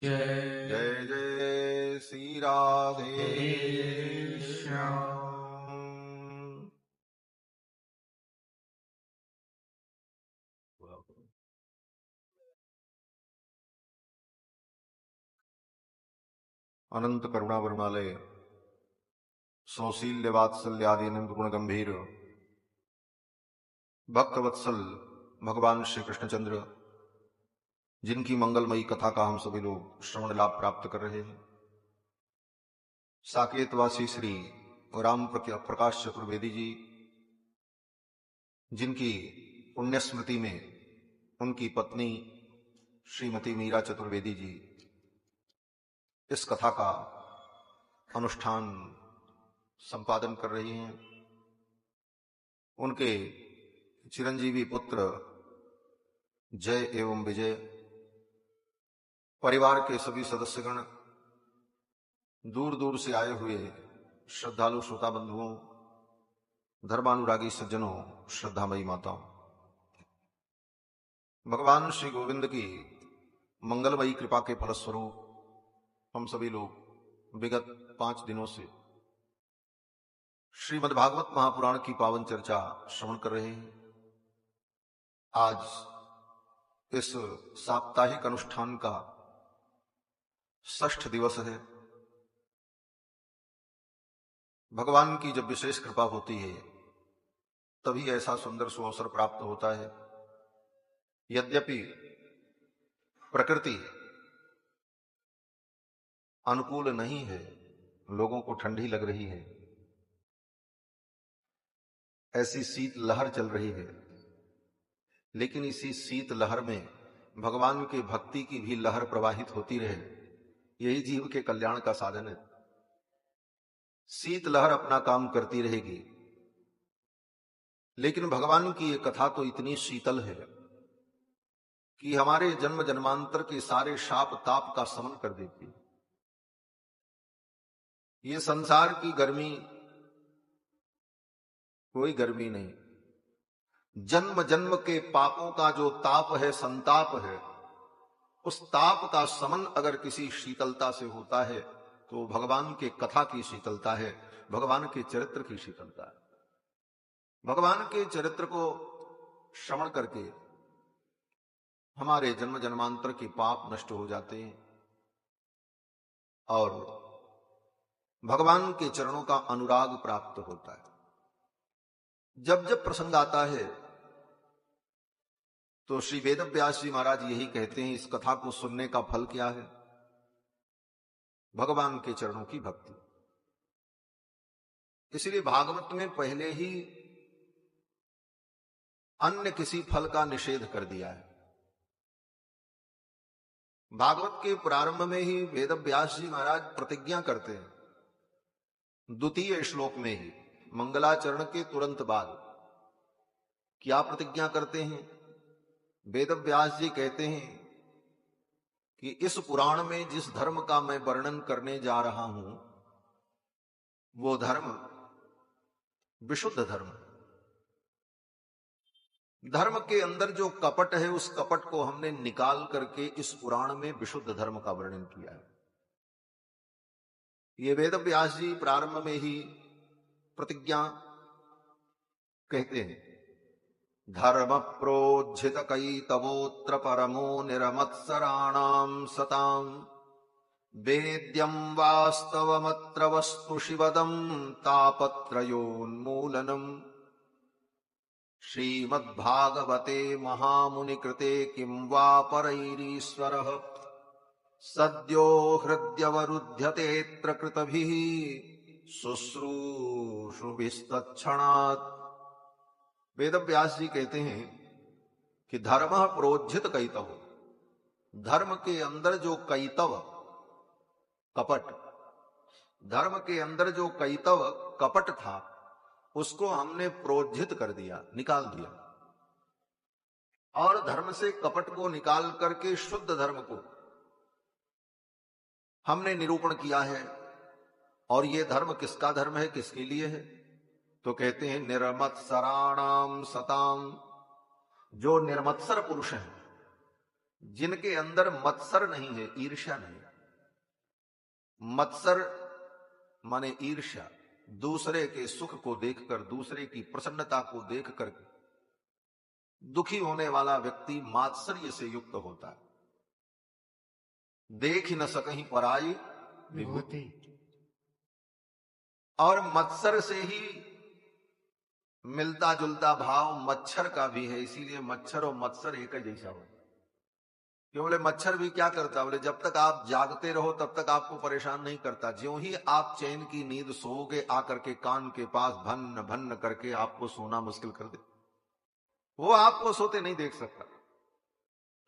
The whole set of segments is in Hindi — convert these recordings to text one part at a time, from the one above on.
जय जय जय श्री राधे श्याम। अनंत करुणा वरुणालय सौशील्य वात्सल्यादि अनंत गुण गंभीर भक्त वत्सल भगवान श्री कृष्णचंद्र, जिनकी मंगलमयी कथा का हम सभी लोग श्रवण लाभ प्राप्त कर रहे हैं, साकेतवासी श्री राम प्रकाश चतुर्वेदी जी, जिनकी पुण्य स्मृति में उनकी पत्नी श्रीमती मीरा चतुर्वेदी जी इस कथा का अनुष्ठान संपादन कर रही हैं। उनके चिरंजीवी पुत्र जय एवं विजय, परिवार के सभी सदस्यगण, दूर दूर से आए हुए श्रद्धालु श्रोता बंधुओं, धर्मानुरागी सज्जनों, श्रद्धामयी माताओं, भगवान श्री गोविंद की मंगलमयी कृपा के फलस्वरूप हम सभी लोग विगत 5 दिनों से श्रीमद् भागवत महापुराण की पावन चर्चा श्रवण कर रहे हैं। आज इस साप्ताहिक अनुष्ठान का 6ठ दिवस है। भगवान की जब विशेष कृपा होती है तभी ऐसा सुंदर सुअवसर प्राप्त होता है। यद्यपि प्रकृति अनुकूल नहीं है, लोगों को ठंडी लग रही है, ऐसी शीत लहर चल रही है, लेकिन इसी शीत लहर में भगवान के भक्ति की भी लहर प्रवाहित होती रहे, यही जीव के कल्याण का साधन है। शीत लहर अपना काम करती रहेगी, लेकिन भगवान की ये कथा तो इतनी शीतल है कि हमारे जन्म जन्मांतर के सारे शाप ताप का शमन कर देती है। ये संसार की गर्मी कोई गर्मी नहीं, जन्म जन्म के पापों का जो ताप है, संताप है, उस ताप का शमन अगर किसी शीतलता से होता है तो भगवान के कथा की शीतलता है, भगवान के चरित्र की शीतलता है। भगवान के चरित्र को श्रवण करके हमारे जन्म जन्मांतर के पाप नष्ट हो जाते हैं और भगवान के चरणों का अनुराग प्राप्त होता है। जब जब प्रसंग आता है तो श्री वेदव्यास जी महाराज यही कहते हैं, इस कथा को सुनने का फल क्या है? भगवान के चरणों की भक्ति। इसलिए भागवत में पहले ही अन्य किसी फल का निषेध कर दिया है। भागवत के प्रारंभ में ही वेदव्यास जी महाराज प्रतिज्ञा करते हैं, द्वितीय श्लोक में ही मंगलाचरण के तुरंत बाद क्या प्रतिज्ञा करते हैं? वेदव्यास जी कहते हैं कि इस पुराण में जिस धर्म का मैं वर्णन करने जा रहा हूं वो धर्म विशुद्ध धर्म है। धर्म के अंदर जो कपट है, उस कपट को हमने निकाल करके इस पुराण में विशुद्ध धर्म का वर्णन किया है। ये वेदव्यास जी प्रारंभ में ही प्रतिज्ञा कहते हैं, धर्म प्रोज्झित कैतवोत्र परमो निरमत्सराणाम सताम वेद्यम वास्तवमत्र वस्तु शिवदम तापत्रयोन्मूलनम श्रीमद्भागवते महामुनिकृते किं वा परैरीश्वरः सद्यो हृद्यवरुध्यतेऽत्र कृतभिः शुश्रूषुभिस्तत्क्षणात्। वेदव्यास जी कहते हैं कि धर्म प्रोज्झित कैतव, धर्म के अंदर जो कैतव कपट, धर्म के अंदर जो कैतव कपट था उसको हमने प्रोज्झित कर दिया, निकाल दिया, और धर्म से कपट को निकाल करके शुद्ध धर्म को हमने निरूपण किया है। और ये धर्म किसका धर्म है, किसके लिए है? तो कहते हैं निरमत्सराणाम सताम, जो निर्मत्सर पुरुष हैं, जिनके अंदर मत्सर नहीं है, ईर्ष्या नहीं है। मत्सर माने ईर्ष्या, दूसरे के सुख को देखकर, दूसरे की प्रसन्नता को देखकर दुखी होने वाला व्यक्ति मात्सर्य से युक्त होता है। देख न सकहीं पराई विभूति। और मत्सर से ही मिलता जुलता भाव मच्छर का भी है, इसीलिए मच्छर और मत्सर एक जैसा हो। क्यों बोले मच्छर भी क्या करता, बोले जब तक आप जागते रहो तब तक आपको परेशान नहीं करता, ज्यों ही आप चैन की नींद सोओगे आकर के कान के पास भन्न भन्न करके आपको सोना मुश्किल कर दे, वो आपको सोते नहीं देख सकता।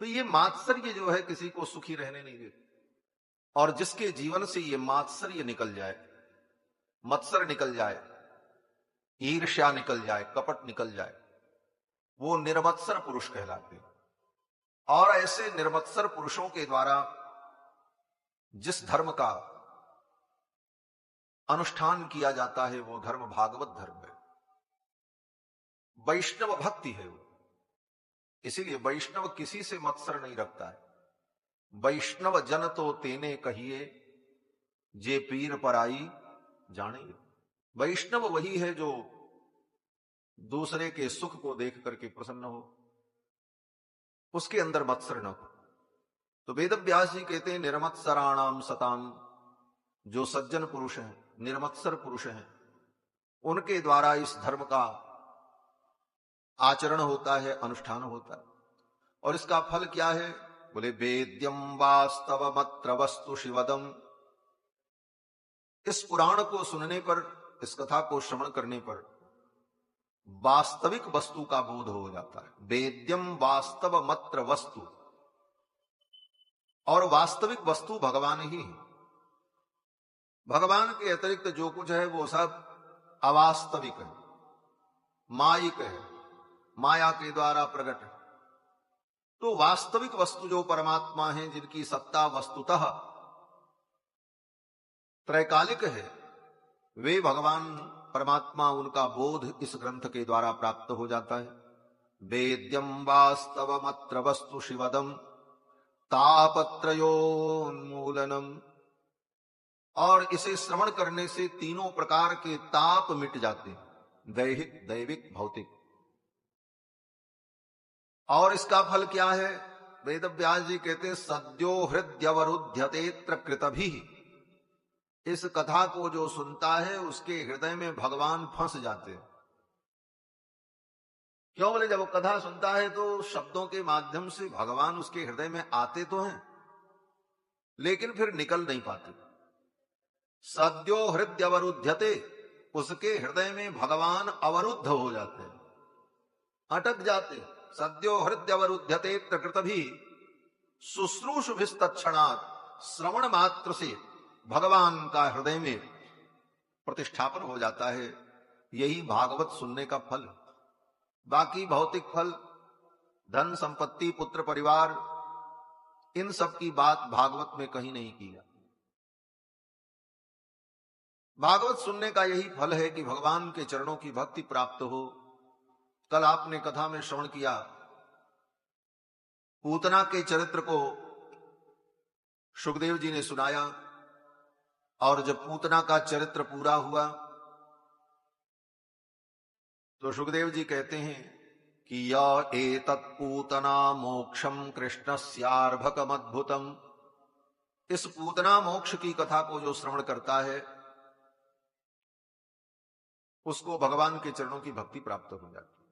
तो ये मात्सर्य जो है किसी को सुखी रहने नहीं देता। और जिसके जीवन से ये मात्सर्य निकल जाए, मत्सर निकल जाए, ईर्ष्या निकल जाए, कपट निकल जाए, वो निर्मत्सर पुरुष कहलाते हैं। और ऐसे निर्मत्सर पुरुषों के द्वारा जिस धर्म का अनुष्ठान किया जाता है वो धर्म भागवत धर्म है, वैष्णव भक्ति है वो। इसीलिए वैष्णव किसी से मत्सर नहीं रखता है। वैष्णव जन तो तेने कहिए, जे पीर पराई जाने। वैष्णव वही है जो दूसरे के सुख को देख करके प्रसन्न हो, उसके अंदर मत्सर न हो। तो वेद व्यास जी कहते हैं निर्मत्सराणाम सताम, जो सज्जन पुरुष हैं, निर्मत्सर पुरुष हैं, उनके द्वारा इस धर्म का आचरण होता है, अनुष्ठान होता है। और इसका फल क्या है, बोले वेद्यम वास्तव मत्र वस्तु शिवदम। इस पुराण को सुनने पर, इस कथा को श्रवण करने पर वास्तविक वस्तु का बोध हो जाता है। वेद्यम वास्तव मत्र वस्तु, और वास्तविक वस्तु भगवान ही है। भगवान के अतिरिक्त जो कुछ है वो सब अवास्तविक है, मायिक है, माया के द्वारा प्रकट है। तो वास्तविक वस्तु जो परमात्मा है, जिनकी सत्ता वस्तुतः त्रैकालिक है, वे भगवान परमात्मा, उनका बोध इस ग्रंथ के द्वारा प्राप्त हो जाता है। वेद्यम वास्तवमत्र वस्तु शिवदम तापत्रयोन्मूलनम। और इसे श्रवण करने से तीनों प्रकार के ताप मिट जाते हैं, दैहिक, दैविक, भौतिक। और इसका फल क्या है, वेद व्यास जी कहते हैं सद्यो हृदयवरुध्यतेत्र कृतभि। इस कथा को जो सुनता है उसके हृदय में भगवान फंस जाते हैं। क्यों बोले, जब वो कथा सुनता है तो शब्दों के माध्यम से भगवान उसके हृदय में आते तो हैं, लेकिन फिर निकल नहीं पाते। सद्यो हृदय अवरुध्यते, उसके हृदय में भगवान अवरुद्ध हो जाते हैं, अटक जाते। सद्यो हृदय अवरुध्यते कृतभि शुश्रूषुभिस्तत्क्षणात्। श्रवण मात्र से भगवान का हृदय में प्रतिष्ठापन हो जाता है। यही भागवत सुनने का फल। बाकी भौतिक फल, धन संपत्ति, पुत्र परिवार, इन सब की बात भागवत में कहीं नहीं की है। भागवत सुनने का यही फल है कि भगवान के चरणों की भक्ति प्राप्त हो। कल आपने कथा में श्रवण किया, पूतना के चरित्र को सुखदेव जी ने सुनाया। और जब पूतना का चरित्र पूरा हुआ तो सुखदेव जी कहते हैं कि या एतत् पूतना मोक्षम कृष्णस्यार्भकमद्भुतम। इस पूतना मोक्ष की कथा को जो श्रवण करता है उसको भगवान के चरणों की भक्ति प्राप्त हो जाती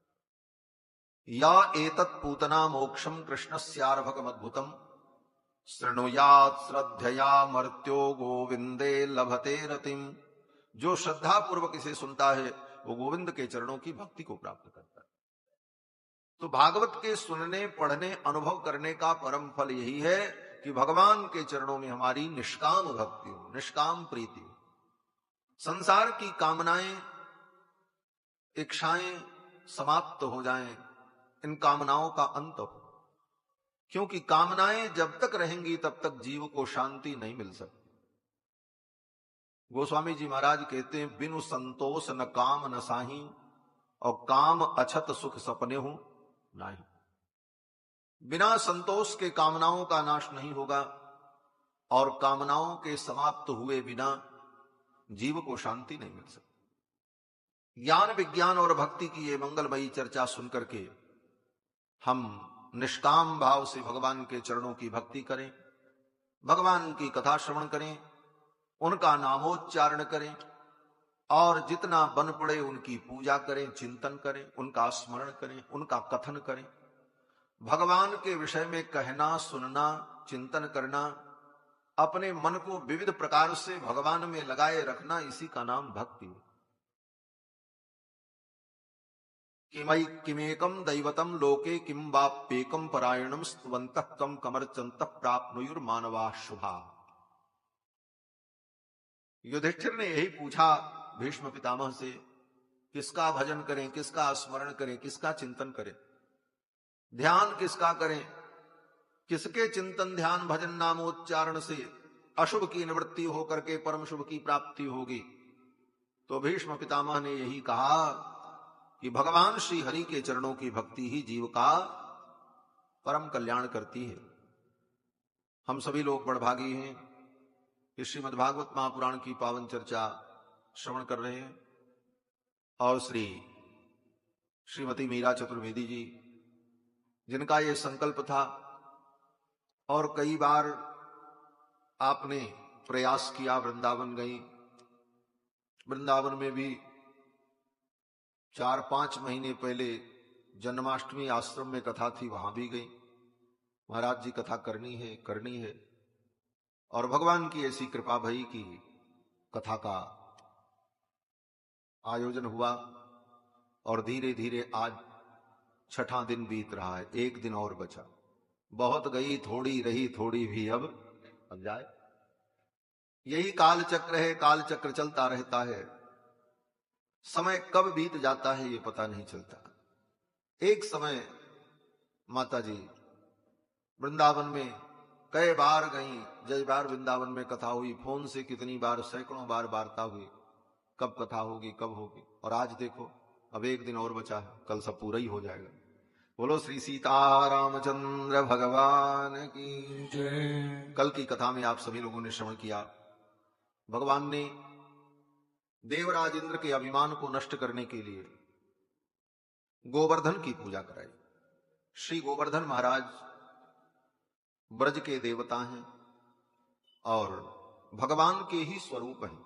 है। या एतत् पूतना मोक्षम कृष्णस्यार्भकमद्भुतम शृणुयात् श्रद्धया मर्त्यो गोविंदे लभते रतिम। जो श्रद्धा पूर्वक इसे सुनता है वो गोविंद के चरणों की भक्ति को प्राप्त करता है। तो भागवत के सुनने, पढ़ने, अनुभव करने का परम फल यही है कि भगवान के चरणों में हमारी निष्काम भक्ति हो, निष्काम प्रीति हो। संसार की कामनाएं, इच्छाएं समाप्त हो जाएं, इन कामनाओं का अंत हो। क्योंकि कामनाएं जब तक रहेंगी तब तक जीव को शांति नहीं मिल सकती। गोस्वामी जी महाराज कहते हैं बिनु संतोष न काम न साही, और काम अछत सुख सपने हो नाही। बिना संतोष के कामनाओं का नाश नहीं होगा और कामनाओं के समाप्त हुए बिना जीव को शांति नहीं मिल सकती। ज्ञान विज्ञान और भक्ति की ये मंगलमयी चर्चा सुनकर के हम निष्काम भाव से भगवान के चरणों की भक्ति करें, भगवान की कथा श्रवण करें, उनका नामोच्चारण करें और जितना बन पड़े उनकी पूजा करें, चिंतन करें, उनका स्मरण करें, उनका कथन करें। भगवान के विषय में कहना, सुनना, चिंतन करना, अपने मन को विविध प्रकार से भगवान में लगाए रखना, इसी का नाम भक्ति है। किमई किमेकम दैवतम लोके किम वाप्येकम परायणम स्तुवन्तः कम कमर्चन्तः प्राप्नुयुर्मानवा शुभा। युधिष्ठिर ने यही पूछा भीष्म पितामह से, किसका भजन करें, किसका स्मरण करें, किसका चिंतन करें, ध्यान किसका करें, किसके चिंतन ध्यान भजन नामोच्चारण से अशुभ की निवृत्ति होकर के परम शुभ की प्राप्ति होगी। तो भीष्म पितामह ने यही कहा कि भगवान श्री हरि के चरणों की भक्ति ही जीव का परम कल्याण करती है। हम सभी लोग बड़भागी हैं कि श्रीमद् भागवत महापुराण की पावन चर्चा श्रवण कर रहे हैं और श्रीमती मीरा चतुर्वेदी जी, जिनका ये संकल्प था और कई बार आपने प्रयास किया, वृंदावन गई, वृंदावन में भी 4-5 महीने पहले जन्माष्टमी आश्रम में कथा थी, वहां भी गई। महाराज जी कथा करनी है और भगवान की ऐसी कृपा भई कि कथा का आयोजन हुआ और धीरे धीरे आज 6वां दिन बीत रहा है, एक दिन और बचा। बहुत गई थोड़ी रही, थोड़ी भी अब जाए। यही काल चक्र है, काल चक्र चलता रहता है, समय कब बीत जाता है ये पता नहीं चलता। एक समय माता जी वृंदावन में कई बार गई, जय बार वृंदावन में कथा हुई, फोन से कितनी बार, सैकड़ों बार वार्ता हुई, कब कथा होगी, कब होगी। और आज देखो अब एक दिन और बचा है, कल सब पूरा ही हो जाएगा। बोलो श्री सीतारामचंद्र भगवान की जय। कल की कथा में आप सभी लोगों ने श्रवण किया, भगवान ने देवराज इंद्र के अभिमान को नष्ट करने के लिए गोवर्धन की पूजा कराई। श्री गोवर्धन महाराज ब्रज के देवता हैं और भगवान के ही स्वरूप हैं।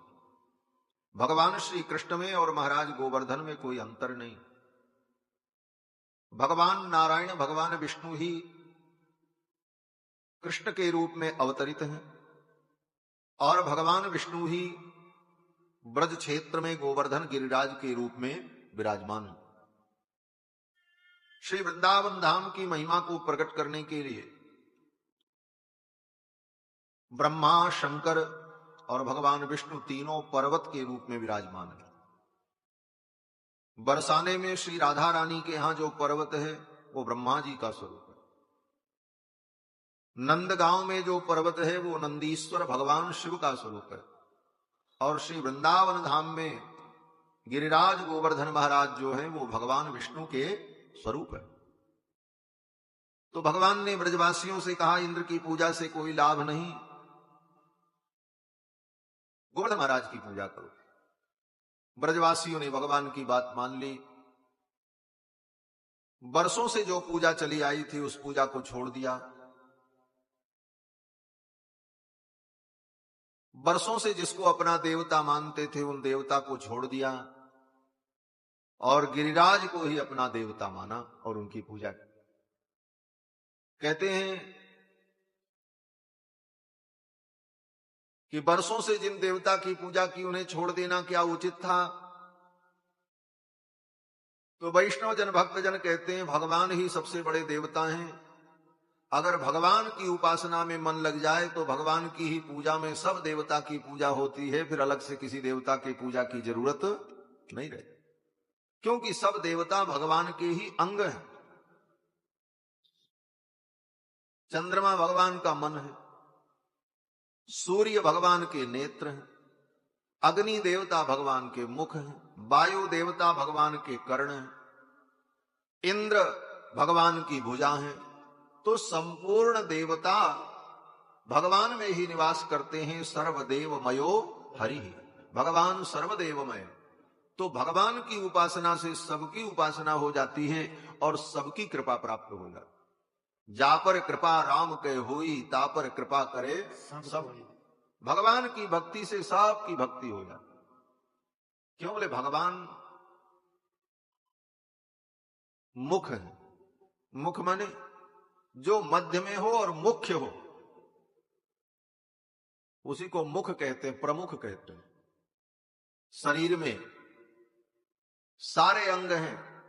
भगवान श्री कृष्ण में और महाराज गोवर्धन में कोई अंतर नहीं। भगवान नारायण, भगवान विष्णु ही कृष्ण के रूप में अवतरित हैं और भगवान विष्णु ही ब्रज क्षेत्र में गोवर्धन गिरिराज के रूप में विराजमान है। श्री वृंदावन धाम की महिमा को प्रकट करने के लिए ब्रह्मा, शंकर और भगवान विष्णु तीनों पर्वत के रूप में विराजमान है। बरसाने में श्री राधा रानी के यहां जो पर्वत है वो ब्रह्मा जी का स्वरूप है। नंदगांव में जो पर्वत है वो नंदीश्वर भगवान शिव का स्वरूप है और श्री वृंदावन धाम में गिरिराज गोवर्धन महाराज जो है वो भगवान विष्णु के स्वरूप है। तो भगवान ने ब्रजवासियों से कहा, इंद्र की पूजा से कोई लाभ नहीं, गोवर्धन महाराज की पूजा करो। ब्रजवासियों ने भगवान की बात मान ली। बरसों से जो पूजा चली आई थी उस पूजा को छोड़ दिया। बरसों से जिसको अपना देवता मानते थे उन देवता को छोड़ दिया और गिरिराज को ही अपना देवता माना और उनकी पूजा की। कहते हैं कि बरसों से जिन देवता की पूजा की उन्हें छोड़ देना क्या उचित था? तो वैष्णव जन, भक्त जन कहते हैं भगवान ही सबसे बड़े देवता हैं। अगर भगवान की उपासना में मन लग जाए तो भगवान की ही पूजा में सब देवता की पूजा होती है, फिर अलग से किसी देवता की पूजा की जरूरत नहीं रहती, क्योंकि सब देवता भगवान के ही अंग हैं। चंद्रमा भगवान का मन है, सूर्य भगवान के नेत्र हैं, अग्नि देवता भगवान के मुख हैं, वायु देवता भगवान के कर्ण हैं, इंद्र भगवान की भुजा हैं, तो संपूर्ण देवता भगवान में ही निवास करते हैं। सर्वदेवमयो हरि, भगवान सर्वदेवमय। तो भगवान की उपासना से सबकी उपासना हो जाती है और सबकी कृपा प्राप्त हो जाती। जा पर कृपा राम के हुई, ता पर कृपा करे सब। भगवान की भक्ति से सबकी भक्ति हो जाती। क्यों? बोले भगवान मुख है। मुख माने जो मध्य में हो और मुख्य हो, उसी को मुख कहते हैं, प्रमुख कहते हैं। शरीर में सारे अंग हैं,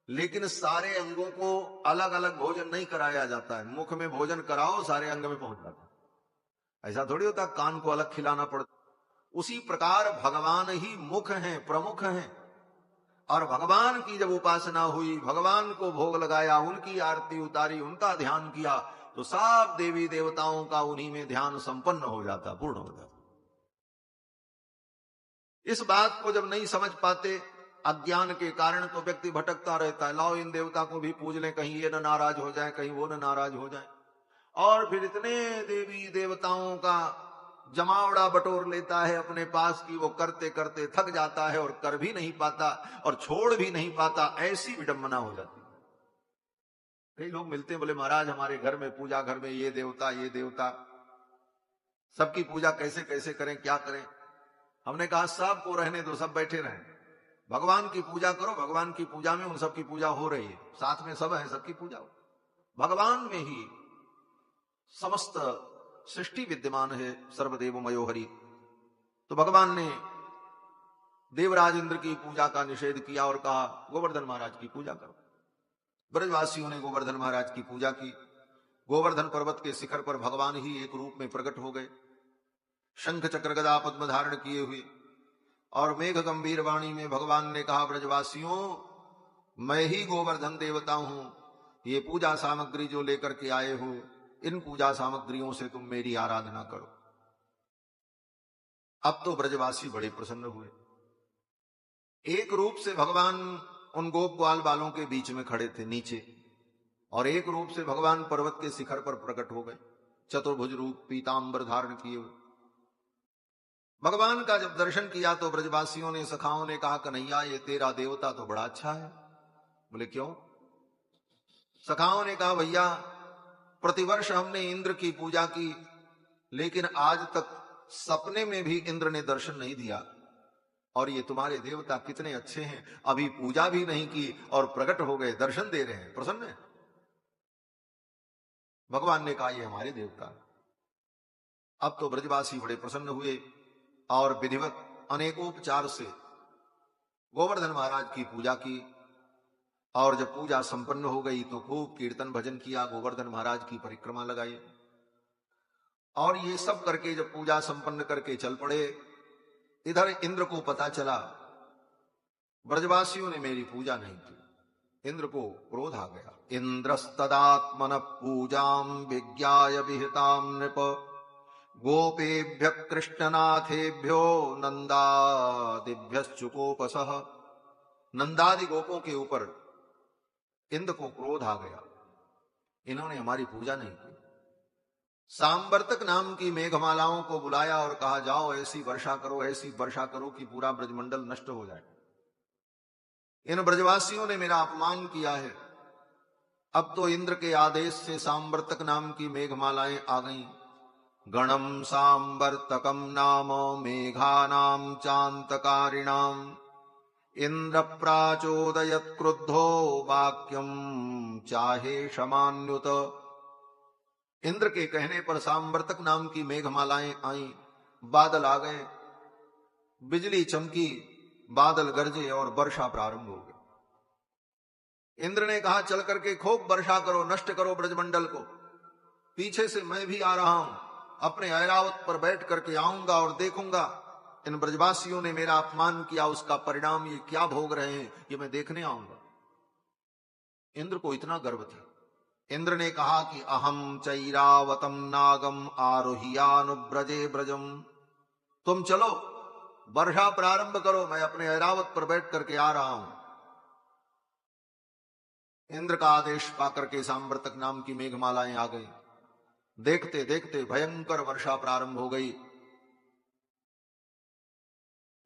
लेकिन सारे अंगों को अलग अलग भोजन नहीं कराया जाता है। मुख में भोजन कराओ, सारे अंग में पहुंच जाता है। ऐसा थोड़ी होता कान को अलग खिलाना पड़ता। उसी प्रकार भगवान ही मुख हैं, प्रमुख हैं। और भगवान की जब उपासना हुई, भगवान को भोग लगाया, उनकी आरती उतारी, उनका ध्यान किया, तो सब देवी देवताओं का उन्हीं में ध्यान संपन्न हो जाता, पूर्ण हो जाता। इस बात को जब नहीं समझ पाते, अज्ञान के कारण, तो व्यक्ति भटकता रहता है। लाओ इन देवता को भी पूज लें, कहीं ये न नाराज हो जाए, कहीं वो न नाराज हो जाए। और फिर इतने देवी देवताओं का जमावड़ा बटोर लेता है अपने पास कि वो करते करते थक जाता है और कर भी नहीं पाता और छोड़ भी नहीं पाता। ऐसी विडंबना हो जाती है। कई लोग मिलते हैं, बोले महाराज हमारे घर में पूजा, घर में ये देवता, सबकी पूजा कैसे कैसे करें, क्या करें? हमने कहा सबको रहने दो, सब बैठे रहें, भगवान की पूजा करो। भगवान की पूजा में उन सबकी पूजा हो रही है, साथ में सब है, सबकी पूजा हो। भगवान में ही समस्त सृष्टि विद्यमान है, सर्वदेवमयो हरि। तो भगवान ने देवराज इंद्र की पूजा का निषेध किया और कहा गोवर्धन महाराज की पूजा करो। ब्रजवासियों ने गोवर्धन महाराज की पूजा की। गोवर्धन पर्वत के शिखर पर भगवान ही एक रूप में प्रकट हो गए, शंख चक्र गदा पद्म धारण किए हुए। और मेघ गंभीर वाणी में भगवान ने कहा, ब्रजवासियों मैं ही गोवर्धन देवता हूं। ये पूजा सामग्री जो लेकर के आए हो, इन पूजा सामग्रियों से तुम मेरी आराधना करो। अब तो ब्रजवासी बड़े प्रसन्न हुए। एक रूप से भगवान उन गोप ग्वाल बालों के बीच में खड़े थे नीचे, और एक रूप से भगवान पर्वत के शिखर पर प्रकट हो गए, चतुर्भुज रूप, पीतांबर धारण किए हुए। भगवान का जब दर्शन किया तो ब्रजवासियों ने, सखाओं ने कहा, कन्हैया ये तेरा देवता तो बड़ा अच्छा है। बोले क्यों? सखाओं ने कहा, भैया प्रतिवर्ष हमने इंद्र की पूजा की, लेकिन आज तक सपने में भी इंद्र ने दर्शन नहीं दिया। और ये तुम्हारे देवता कितने अच्छे हैं, अभी पूजा भी नहीं की और प्रकट हो गए, दर्शन दे रहे हैं, प्रसन्न है। भगवान ने कहा ये हमारे देवता। अब तो ब्रजवासी बड़े प्रसन्न हुए और विधिवत अनेकोपचार से गोवर्धन महाराज की पूजा की। और जब पूजा संपन्न हो गई तो खूब कीर्तन भजन किया, गोवर्धन महाराज की परिक्रमा लगाई। और ये सब करके जब पूजा संपन्न करके चल पड़े, इधर इंद्र को पता चला ब्रजवासियों ने मेरी पूजा नहीं की। इंद्र को क्रोध आ गया। इंद्रस्तदात्मन पूजाम विज्ञाय विहिताम नृप, गोपेभ्य कृष्णनाथेभ्यो नंदादिभ्यश्चुकोपसः। नंदादि गोपों के ऊपर इंद्र को क्रोध आ गया, इन्होंने हमारी पूजा नहीं की। सांवर्तक नाम की मेघमालाओं को बुलाया और कहा, जाओ ऐसी वर्षा करो, ऐसी वर्षा करो कि पूरा ब्रजमंडल नष्ट हो जाए। इन ब्रजवासियों ने मेरा अपमान किया है। अब तो इंद्र के आदेश से सांवर्तक नाम की मेघमालाएं आ गईं। गणम सांवर्तकम नाम मेघानाम चांतकारिणाम, इंद्र प्राचोदयत क्रुद्धो वाक्यम चाहे क्षमान्युत। इंद्र के कहने पर सांवर्तक नाम की मेघमालाएं आईं, बादल आ गए, बिजली चमकी, बादल गरजे और वर्षा प्रारंभ हो गई। इंद्र ने कहा, चल करके खूब वर्षा करो, नष्ट करो ब्रजमंडल को। पीछे से मैं भी आ रहा हूं, अपने ऐरावत पर बैठ करके आऊंगा और देखूंगा इन ब्रजवासियों ने मेरा अपमान किया, उसका परिणाम ये क्या भोग रहे हैं, ये मैं देखने आऊंगा। इंद्र को इतना गर्व था। इंद्र ने कहा कि अहम चैरावतम नागम आरोह्यानुब्रजे ब्रजम। तुम चलो वर्षा प्रारंभ करो, मैं अपने ऐरावत पर बैठ करके आ रहा हूं। इंद्र का आदेश पाकर के सांवर्तक नाम की मेघमालाएं आ गई। देखते देखते भयंकर वर्षा प्रारंभ हो गई।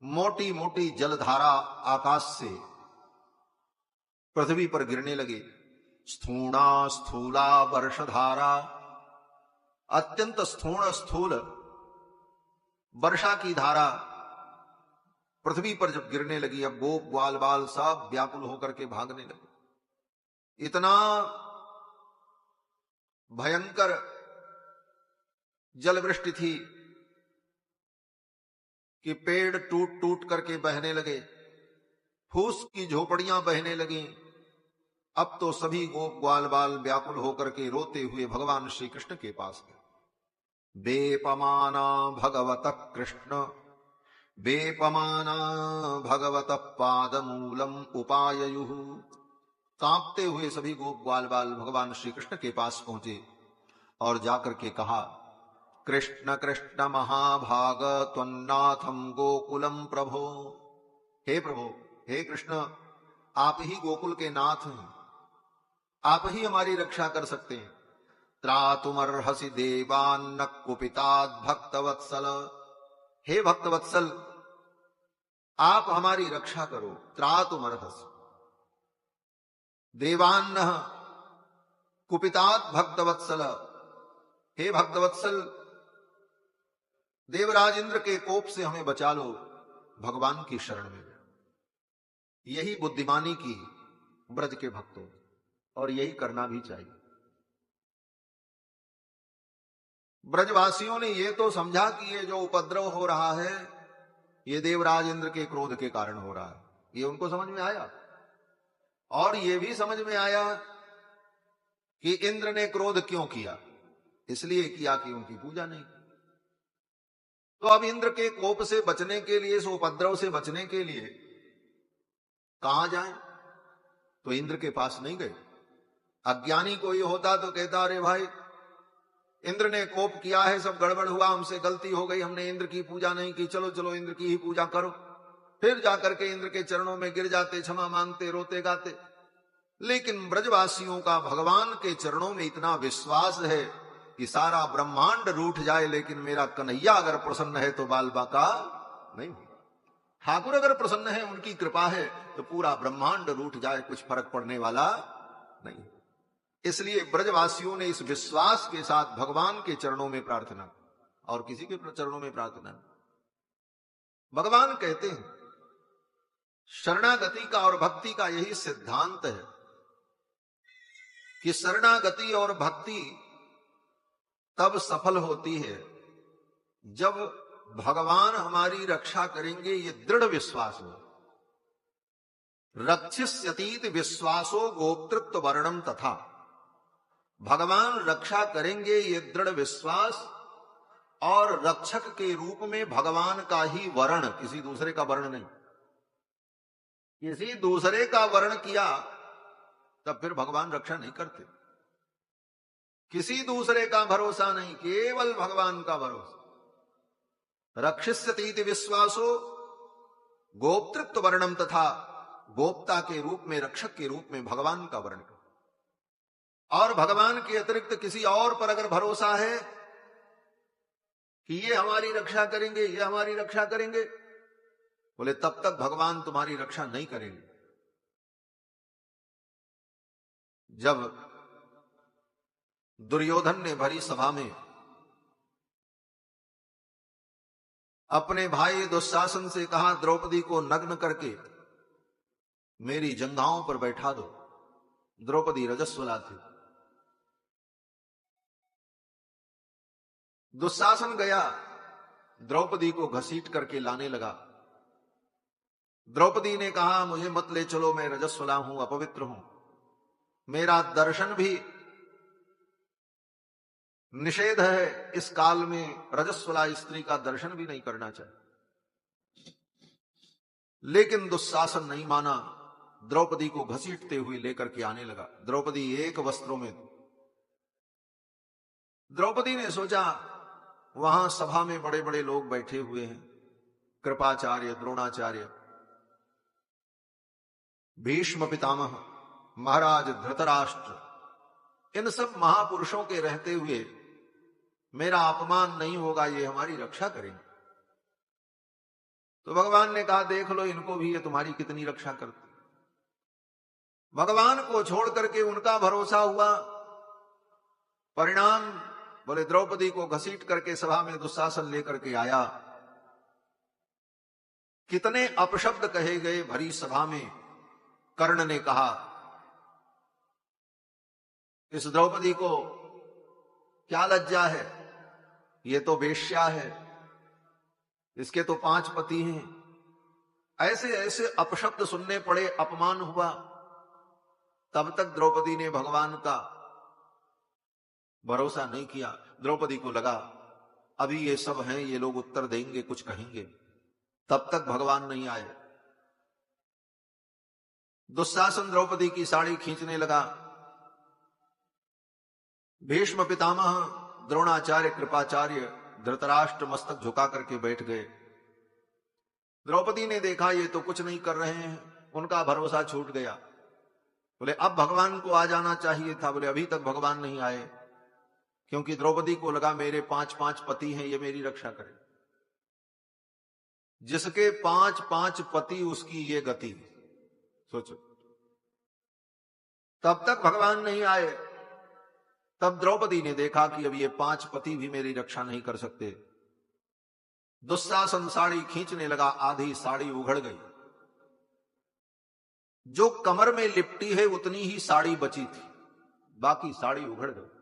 मोटी मोटी जलधारा आकाश से पृथ्वी पर गिरने लगी। स्थूणा स्थूला वर्षधारा, अत्यंत स्थूण स्थूल वर्षा की धारा पृथ्वी पर जब गिरने लगी, अब गोप ग्वाल बाल सब व्याकुल होकर के भागने लगे। इतना भयंकर जलवृष्टि थी कि पेड़ टूट टूट करके बहने लगे, फूस की झोपड़ियां बहने लगी। अब तो सभी गोप ग्वाल बाल व्याकुल होकर के रोते हुए भगवान श्री कृष्ण के पास गए। बेपमाना भगवत कृष्ण, बेपमाना भगवत पादमूलम उपाययुः। कांपते हुए सभी गोप ग्वाल बाल भगवान श्री कृष्ण के पास पहुंचे और जाकर के कहा, कृष्ण कृष्ण महाभाग त्वन्नाथम गोकुलम प्रभो। हे प्रभो, हे कृष्ण, आप ही गोकुल के नाथ हैं, आप ही हमारी रक्षा कर सकते हैं। त्रातुमर्हसि देवान्न कुपितात् भक्तवत्सल। हे भक्तवत्सल, आप हमारी रक्षा करो। त्रातुमर्हसि देवान्न कुपितात् भक्तवत्सल। हे भक्तवत्सल, देवराज इंद्र के कोप से हमें बचा लो, भगवान की शरण में। यही बुद्धिमानी की ब्रज के भक्तों, और यही करना भी चाहिए। ब्रजवासियों ने ये तो समझा कि ये जो उपद्रव हो रहा है ये देवराज इंद्र के क्रोध के कारण हो रहा है, ये उनको समझ में आया। और ये भी समझ में आया कि इंद्र ने क्रोध क्यों किया, इसलिए किया कि उनकी पूजा नहीं। तो अब इंद्र के कोप से बचने के लिए, इस उपद्रव से बचने के लिए कहां जाएं? तो इंद्र के पास नहीं गए। अज्ञानी कोई होता तो कहता, अरे भाई इंद्र ने कोप किया है, सब गड़बड़ हुआ, हमसे गलती हो गई, हमने इंद्र की पूजा नहीं की, चलो चलो इंद्र की ही पूजा करो। फिर जाकर के इंद्र के चरणों में गिर जाते, क्षमा मांगते, रोते गाते। लेकिन ब्रजवासियों का भगवान के चरणों में इतना विश्वास है कि सारा ब्रह्मांड रूठ जाए, लेकिन मेरा कन्हैया अगर प्रसन्न है तो बाल बाका नहीं। ठाकुर अगर प्रसन्न है, उनकी कृपा है, तो पूरा ब्रह्मांड रूठ जाए, कुछ फर्क पड़ने वाला नहीं। इसलिए ब्रजवासियों ने इस विश्वास के साथ भगवान के चरणों में प्रार्थना, और किसी के चरणों में प्रार्थना। भगवान कहते हैं शरणागति का और भक्ति का यही सिद्धांत है कि शरणागति और भक्ति तब सफल होती है जब भगवान हमारी रक्षा करेंगे, ये दृढ़ विश्वास हो। रक्षिष्यतीत विश्वासो गोप्तृत्व वर्णम तथा। भगवान रक्षा करेंगे, ये दृढ़ विश्वास, और रक्षक के रूप में भगवान का ही वर्ण, किसी दूसरे का वर्ण नहीं। किसी दूसरे का वर्ण किया तब फिर भगवान रक्षा नहीं करते। किसी दूसरे का भरोसा नहीं, केवल भगवान का भरोसा। रक्षिष्यतीति विश्वासो गोप्तृत्व वर्णम तथा। गोप्ता के रूप में, रक्षक के रूप में भगवान का वर्ण। और भगवान के अतिरिक्त किसी और पर अगर भरोसा है कि ये हमारी रक्षा करेंगे, ये हमारी रक्षा करेंगे, बोले तब तक भगवान तुम्हारी रक्षा नहीं करेंगे। जब दुर्योधन ने भरी सभा में अपने भाई दुशासन से कहा, द्रौपदी को नग्न करके मेरी जंघाओं पर बैठा दो। द्रौपदी रजस्वला थी। दुशासन गया, द्रौपदी को घसीट करके लाने लगा। द्रौपदी ने कहा, मुझे मत ले चलो, मैं रजस्वला हूं, अपवित्र हूं, मेरा दर्शन भी निषेध है। इस काल में रजस्वला स्त्री का दर्शन भी नहीं करना चाहिए। लेकिन दुशासन नहीं माना, द्रौपदी को घसीटते हुए लेकर के आने लगा। द्रौपदी एक वस्त्रों में। द्रौपदी ने सोचा, वहां सभा में बड़े बड़े लोग बैठे हुए हैं, कृपाचार्य, द्रोणाचार्य, भीष्म पितामह, महाराज धृतराष्ट्र, इन सब महापुरुषों के रहते हुए मेरा अपमान नहीं होगा, ये हमारी रक्षा करेंगे। तो भगवान ने कहा देख लो इनको भी, ये तुम्हारी कितनी रक्षा करते। भगवान को छोड़ करके उनका भरोसा हुआ। परिणाम बोले द्रौपदी को घसीट करके सभा में दुशासन लेकर के आया। कितने अपशब्द कहे गए भरी सभा में। कर्ण ने कहा इस द्रौपदी को क्या लज्जा है, ये तो वेश्या है, इसके तो 5 पति हैं। ऐसे ऐसे अपशब्द सुनने पड़े, अपमान हुआ। तब तक द्रौपदी ने भगवान का भरोसा नहीं किया। द्रौपदी को लगा अभी ये सब हैं, ये लोग उत्तर देंगे, कुछ कहेंगे। तब तक भगवान नहीं आए। दुशासन द्रौपदी की साड़ी खींचने लगा। भीष्म पितामह, द्रोणाचार्य, कृपाचार्य, धृतराष्ट्र मस्तक झुका करके बैठ गए। द्रौपदी ने देखा ये तो कुछ नहीं कर रहे हैं, उनका भरोसा छूट गया। बोले अब भगवान को आ जाना चाहिए था। बोले अभी तक भगवान नहीं आए, क्योंकि द्रौपदी को लगा मेरे 5 पति हैं, ये मेरी रक्षा करें। जिसके 5 पति उसकी ये गति, सोचो। तब तक भगवान नहीं आए। तब द्रौपदी ने देखा कि अब ये 5 पति भी मेरी रक्षा नहीं कर सकते। दुशासन साड़ी खींचने लगा, आधी साड़ी उघड़ गई। जो कमर में लिपटी है उतनी ही साड़ी बची थी, बाकी साड़ी उघड़ गई।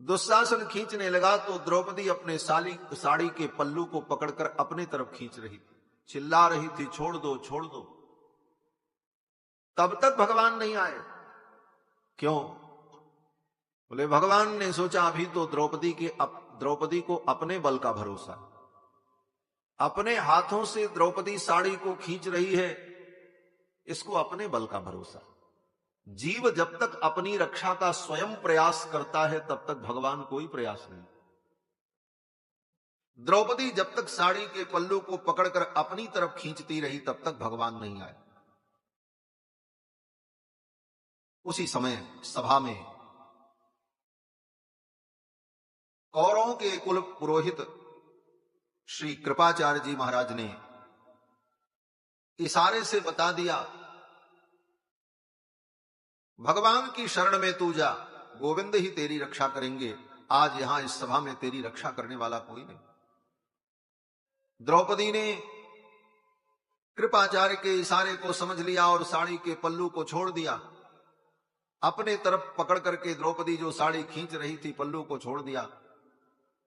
दुशासन खींचने लगा तो द्रौपदी अपने साड़ी के पल्लू को पकड़कर अपने तरफ खींच रही थी, चिल्ला रही थी छोड़ दो छोड़ दो। तब तक भगवान नहीं आए। क्यों? बोले भगवान ने सोचा अभी तो द्रौपदी को अपने बल का भरोसा, अपने हाथों से द्रौपदी साड़ी को खींच रही है, इसको अपने बल का भरोसा। जीव जब तक अपनी रक्षा का स्वयं प्रयास करता है तब तक भगवान कोई प्रयास नहीं। द्रौपदी जब तक साड़ी के पल्लू को पकड़कर अपनी तरफ खींचती रही तब तक भगवान नहीं आए। उसी समय सभा में कौरवों के कुल पुरोहित श्री कृपाचार्य जी महाराज ने इशारे से बता दिया भगवान की शरण में तू जा, गोविंद ही तेरी रक्षा करेंगे। आज यहां इस सभा में तेरी रक्षा करने वाला कोई नहीं। द्रौपदी ने कृपाचार्य के इशारे को समझ लिया और साड़ी के पल्लू को छोड़ दिया। अपने तरफ पकड़ करके द्रौपदी जो साड़ी खींच रही थी पल्लू को छोड़ दिया।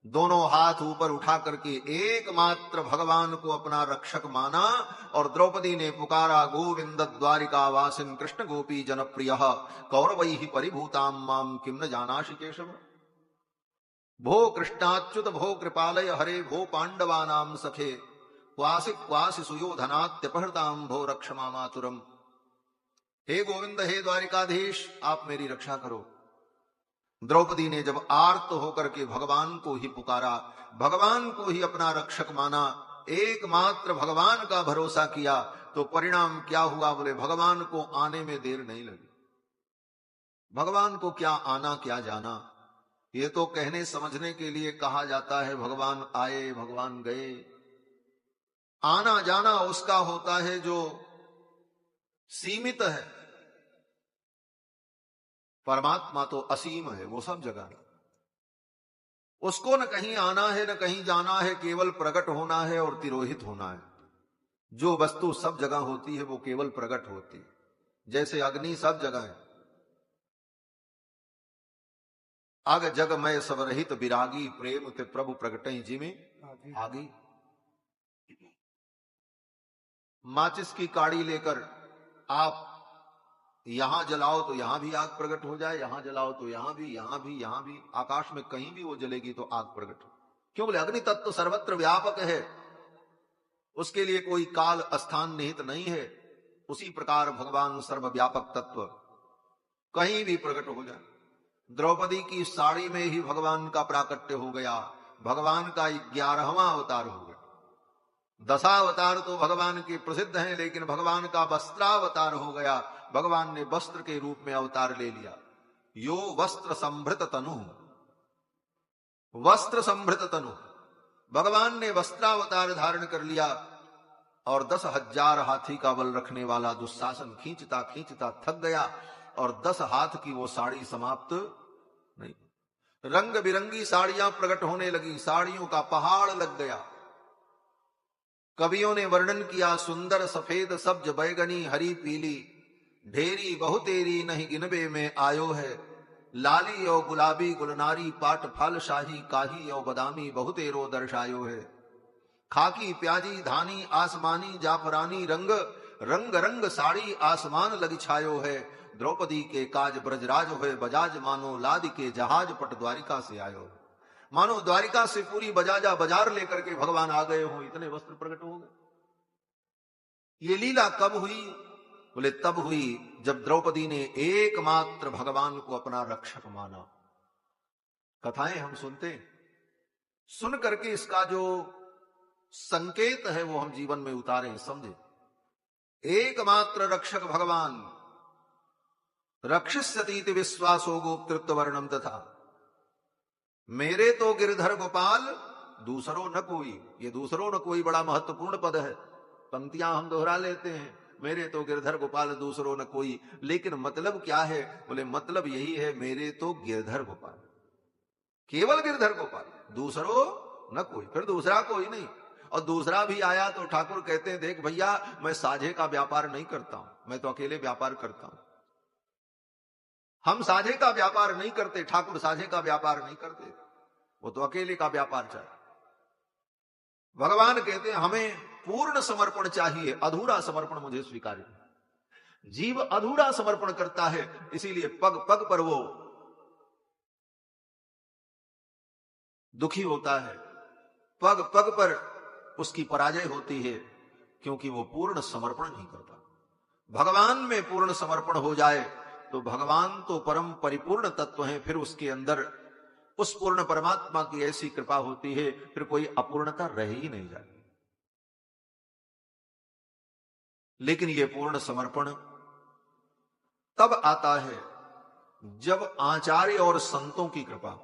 दोनों हाथ ऊपर उठा करके एकमात्र भगवान को अपना रक्षक माना और द्रौपदी ने पुकारा गोविंद द्वारिका वासिन कृष्ण गोपी जनप्रिय कौरवैहि परिभूताम माम किम न जानासि केशव। भो कृष्णाच्युत भो कृपालय हरे भो पांडवानाम सखे क्वासि क्वासि सुयोधनात्यपहृताम भो रक्ष मामातुरम। हे गोविंद, हे द्वारिकाधीश, आप मेरी रक्षा करो। द्रौपदी ने जब आर्त होकर के भगवान को ही पुकारा, भगवान को ही अपना रक्षक माना, एकमात्र भगवान का भरोसा किया, तो परिणाम क्या हुआ? बोले भगवान को आने में देर नहीं लगी। भगवान को क्या आना क्या जाना, ये तो कहने समझने के लिए कहा जाता है भगवान आए भगवान गए। आना जाना उसका होता है जो सीमित है, परमात्मा तो असीम है, वो सब जगह है। उसको न कहीं आना है न कहीं जाना है, केवल प्रकट होना है और तिरोहित होना है। जो वस्तु सब जगह होती है वो केवल प्रकट होती है। जैसे अग्नि सब जगह है, अग जग मय सब रहित विरागी प्रेम ते प्रभु प्रगटई जी में आगी। माचिस की काड़ी लेकर आप यहां जलाओ तो यहां भी आग प्रकट हो जाए, यहां जलाओ तो यहां भी, यहां भी, यहां भी, आकाश में कहीं भी वो जलेगी तो आग प्रकट हो। क्यों? बोले अग्नि तत्व सर्वत्र व्यापक है, उसके लिए कोई काल स्थान निहित नहीं है। उसी प्रकार भगवान सर्वव्यापक तत्व कहीं भी प्रकट हो जाए। द्रौपदी की साड़ी में ही भगवान का प्राकट्य हो गया, भगवान का 11वां अवतार हो गया। दशावतार तो भगवान के प्रसिद्ध हैं, लेकिन भगवान का वस्त्रावतार हो गया। भगवान ने वस्त्र के रूप में अवतार ले लिया। यो वस्त्र संभृत तनु, वस्त्र संभृत तनु, भगवान ने वस्त्रावतार धारण कर लिया। और 10,000 हाथी का बल रखने वाला दुशासन खींचता खींचता थक गया और 10 हाथ की वो साड़ी समाप्त नहीं। रंग बिरंगी साड़ियां प्रकट होने लगी, साड़ियों का पहाड़ लग गया। कवियों ने वर्णन किया, सुंदर सफेद सब्ज बैगनी हरी पीली, ढेरी बहुतेरी नहीं गिनबे में आयो है। लाली और गुलाबी गुलनारी पाट फल शाही, काही और बदामी बहुतेरो दर्शायो है। खाकी प्याजी धानी आसमानी जाफरानी रंग, रंग रंग साड़ी आसमान लग छायो है। द्रौपदी के काज ब्रजराज होए बजाज, मानो लाद के जहाज पट द्वारिका से आयो। मानो द्वारिका से पूरी बजाजा बाजार लेकर के भगवान आ गए हो, इतने वस्त्र प्रकट हो गए। ये लीला कब हुई? बोले तब हुई जब द्रौपदी ने एकमात्र भगवान को अपना रक्षक माना। कथाएं हम सुनते, सुन करके इसका जो संकेत है वो हम जीवन में उतारें, समझे। एकमात्र रक्षक भगवान, रक्षिष्यतीति विश्वासो गोप्तृत्व वर्णम तथा, मेरे तो गिरधर गोपाल दूसरों न कोई। ये दूसरों न कोई बड़ा महत्वपूर्ण पद है। पंक्तियां हम दोहरा लेते हैं, मेरे तो गिरधर गोपाल दूसरों न कोई, लेकिन मतलब क्या है? बोले मतलब यही है, मेरे तो गिरधर गोपाल, केवल गिरधर गोपाल, दूसरों न कोई। फिर दूसरा कोई नहीं। और दूसरा भी आया तो ठाकुर कहते हैं, देख भैया मैं साझे का व्यापार नहीं करता हूं, मैं तो अकेले व्यापार करता हूं। हम साझे का व्यापार नहीं करते, ठाकुर साझे का व्यापार नहीं करते, वो तो अकेले का व्यापार चाहिए। भगवान कहते हैं हमें पूर्ण समर्पण चाहिए, अधूरा समर्पण मुझे स्वीकार्य नहीं। जीव अधूरा समर्पण करता है, इसीलिए पग पग पर वो दुखी होता है, पग पग पर उसकी पराजय होती है, क्योंकि वो पूर्ण समर्पण नहीं करता। भगवान में पूर्ण समर्पण हो जाए तो भगवान तो परम परिपूर्ण तत्व है, फिर उसके अंदर उस पूर्ण परमात्मा की ऐसी कृपा होती है, फिर कोई अपूर्णता रह ही नहीं जाती। लेकिन यह पूर्ण समर्पण तब आता है जब आचार्य और संतों की कृपा,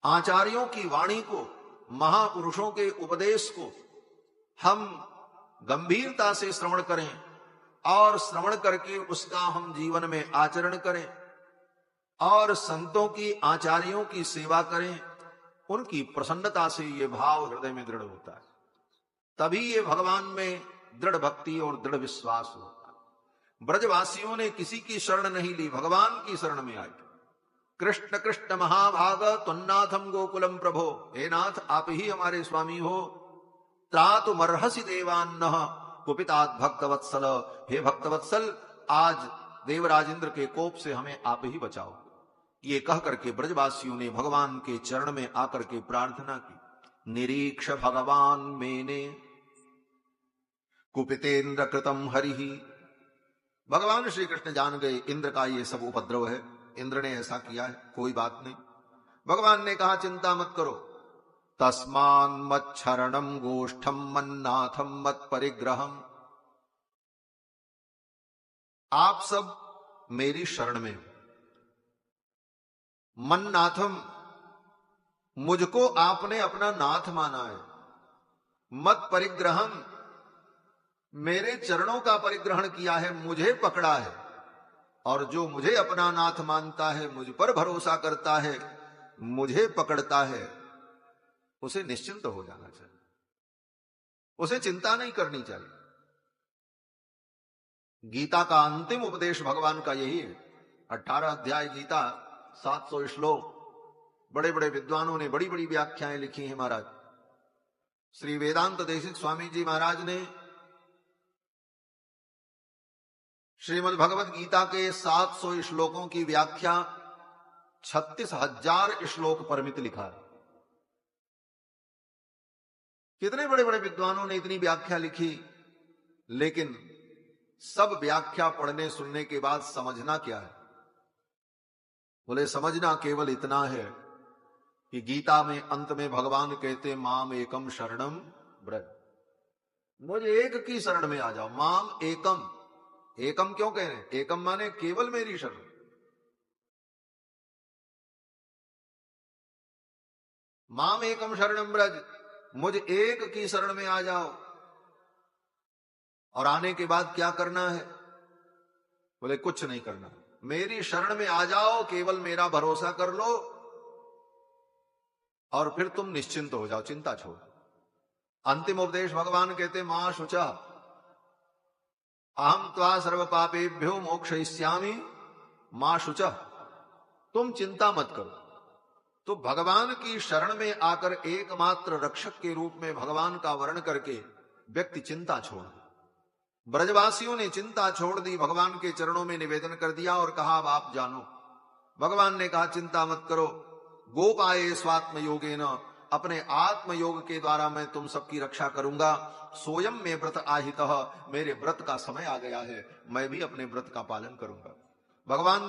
आचार्यों की वाणी को, महापुरुषों के उपदेश को हम गंभीरता से श्रवण करें और श्रवण करके उसका हम जीवन में आचरण करें और संतों की, आचार्यों की सेवा करें। उनकी प्रसन्नता से ये भाव हृदय में दृढ़ होता है, तभी ये भगवान में दृढ़ भक्ति और दृढ़ विश्वास होता है। ब्रजवासियों ने किसी की शरण नहीं ली, भगवान की शरण में आए। कृष्ण कृष्ण महाभाग त्वन्नाथम गोकुलम प्रभो, हे नाथ आप ही हमारे स्वामी हो। त्रातुमर्हसि देवान्न कुपितात् भक्तवत्सल, हे भक्तवत्सल आज देवराज इंद्र के कोप से हमें आप ही बचाओ। ये कह करके ब्रजवासियों ने भगवान के चरण में आकर के प्रार्थना की। निरीक्ष भगवान मेने कुपितेन्द्र कृतम हरिहि, भगवान श्री कृष्ण जान गए इंद्र का ये सब उपद्रव है, इंद्र ने ऐसा किया है, कोई बात नहीं। भगवान ने कहा चिंता मत करो, तस्मान मच्छरणम गोष्ठम मन्नाथम मत परिग्रहम, आप सब मेरी शरण में, मन्नाथम मुझको आपने अपना नाथ माना है, मत परिग्रहम मेरे चरणों का परिग्रहण किया है, मुझे पकड़ा है। और जो मुझे अपना नाथ मानता है, मुझ पर भरोसा करता है, मुझे पकड़ता है, उसे निश्चिंत हो जाना चाहिए, उसे चिंता नहीं करनी चाहिए। गीता का अंतिम उपदेश भगवान का यही है। 18 अध्याय गीता, 700 श्लोक, बड़े बड़े विद्वानों ने बड़ी बड़ी व्याख्याएं लिखी हैं महाराज। श्री वेदांत देशिक स्वामी जी महाराज ने श्रीमद् भगवत गीता के 700 श्लोकों की व्याख्या 36,000 श्लोक परमित लिखा है। कितने बड़े बड़े विद्वानों ने इतनी व्याख्या लिखी, लेकिन सब व्याख्या पढ़ने सुनने के बाद समझना क्या है? बोले समझना केवल इतना है कि गीता में अंत में भगवान कहते माम एकम शरणम ब्रज, मुझ एक की शरण में आ जाओ। माम एकम, एकम क्यों कह रहे हैं? एकम माने केवल मेरी शरण। माम एकम शरणम ब्रज, मुझ एक की शरण में आ जाओ। और आने के बाद क्या करना है? बोले कुछ नहीं करना, मेरी शरण में आ जाओ, केवल मेरा भरोसा कर लो और फिर तुम निश्चिंत हो जाओ, चिंता छोड़। अंतिम उपदेश भगवान कहते मां शुचा अहम त्वा सर्व पापेभ्यो मोक्षयिष्यामि मां शुचा, तुम चिंता मत करो। तो भगवान की शरण में आकर एकमात्र रक्षक के रूप में भगवान का वर्ण करके व्यक्ति चिंता छोड़ दे। ब्रजवासियों ने चिंता छोड़ दी, भगवान के चरणों में निवेदन कर दिया और कहा अब आप जानो। भगवान ने कहा चिंता मत करो, गोपाये स्वात्म योगेन, अपने आत्म योग के द्वारा मैं तुम सबकी रक्षा करूंगा। सोयम में व्रत आहितः, मेरे व्रत का समय आ गया है, मैं भी अपने व्रत का पालन करूंगा। भगवान